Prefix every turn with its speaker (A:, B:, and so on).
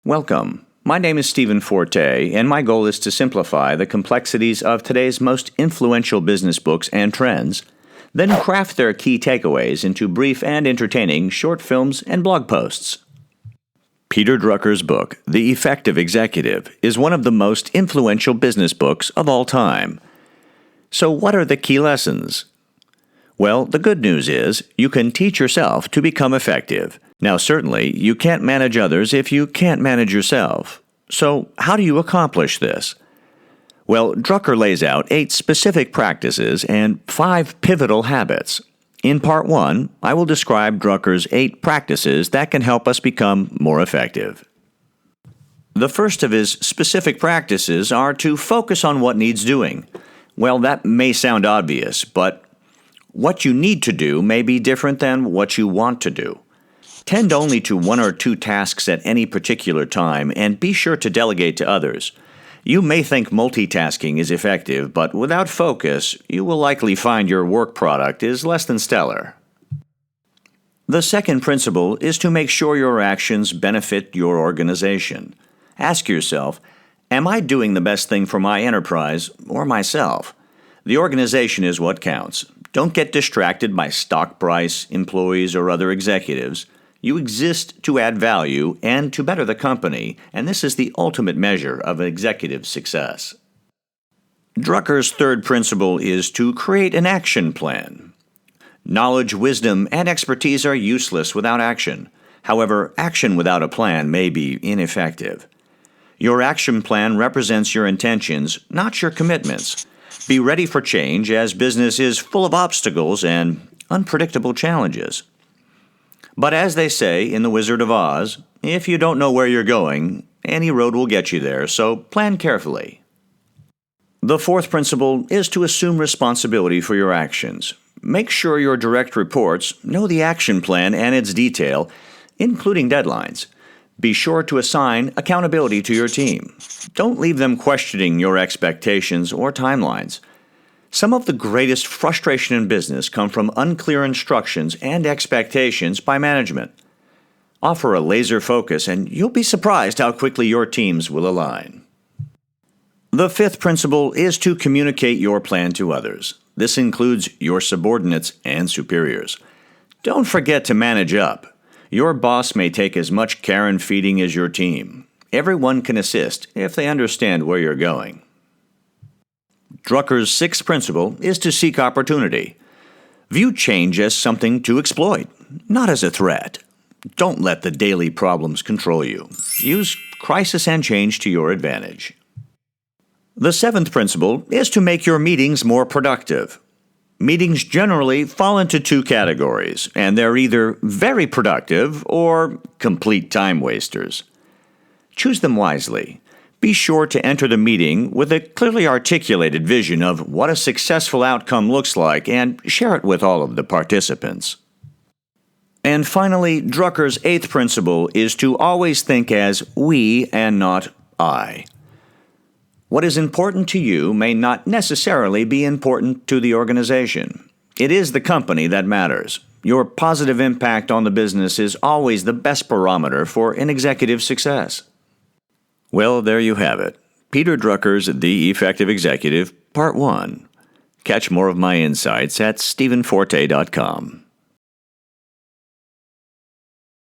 A: Welcome. My name is Stephen Forte, and my goal is to simplify the complexities of today's most influential business books and trends, then craft their key takeaways into brief and entertaining short films and blog posts. Peter Drucker's book, The Effective Executive, is one of the most influential business books of all time. So what are the key lessons? Well, the good news is you can teach yourself to become effective. Now, certainly, you can't manage others if you can't manage yourself. So, how do you accomplish this? Well, Drucker lays out 8 specific practices and 5 pivotal habits. In Part 1, I will describe Drucker's 8 practices that can help us become more effective. The first of his specific practices are to focus on what needs doing. Well, that may sound obvious, but what you need to do may be different than what you want to do. Tend only to 1 or 2 tasks at any particular time, and be sure to delegate to others. You may think multitasking is effective, but without focus, you will likely find your work product is less than stellar. The second principle is to make sure your actions benefit your organization. Ask yourself, am I doing the best thing for my enterprise or myself? The organization is what counts. Don't get distracted by stock price, employees, or other executives. You exist to add value and to better the company, and this is the ultimate measure of executive success. Drucker's third principle is to create an action plan. Knowledge, wisdom, and expertise are useless without action. However, action without a plan may be ineffective. Your action plan represents your intentions, not your commitments. Be ready for change, as business is full of obstacles and unpredictable challenges. But as they say in The Wizard of Oz, if you don't know where you're going, any road will get you there, so plan carefully. The fourth principle is to assume responsibility for your actions. Make sure your direct reports know the action plan and its detail, including deadlines. Be sure to assign accountability to your team. Don't leave them questioning your expectations or timelines. Some of the greatest frustration in business come from unclear instructions and expectations by management. Offer a laser focus, and you'll be surprised how quickly your teams will align. The fifth principle is to communicate your plan to others. This includes your subordinates and superiors. Don't forget to manage up. Your boss may take as much care and feeding as your team. Everyone can assist if they understand where you're going. Drucker's sixth principle is to seek opportunity. View change as something to exploit, not as a threat. Don't let the daily problems control you. Use crisis and change to your advantage. The seventh principle is to make your meetings more productive. Meetings generally fall into 2 categories, and they're either very productive or complete time wasters. Choose them wisely. Be sure to enter the meeting with a clearly articulated vision of what a successful outcome looks like and share it with all of the participants. And finally, Drucker's 8th principle is to always think as we and not I. What is important to you may not necessarily be important to the organization. It is the company that matters. Your positive impact on the business is always the best barometer for an executive's success. Well, there you have it. Peter Drucker's The Effective Executive, Part 1. Catch more of my insights at stephenforte.com.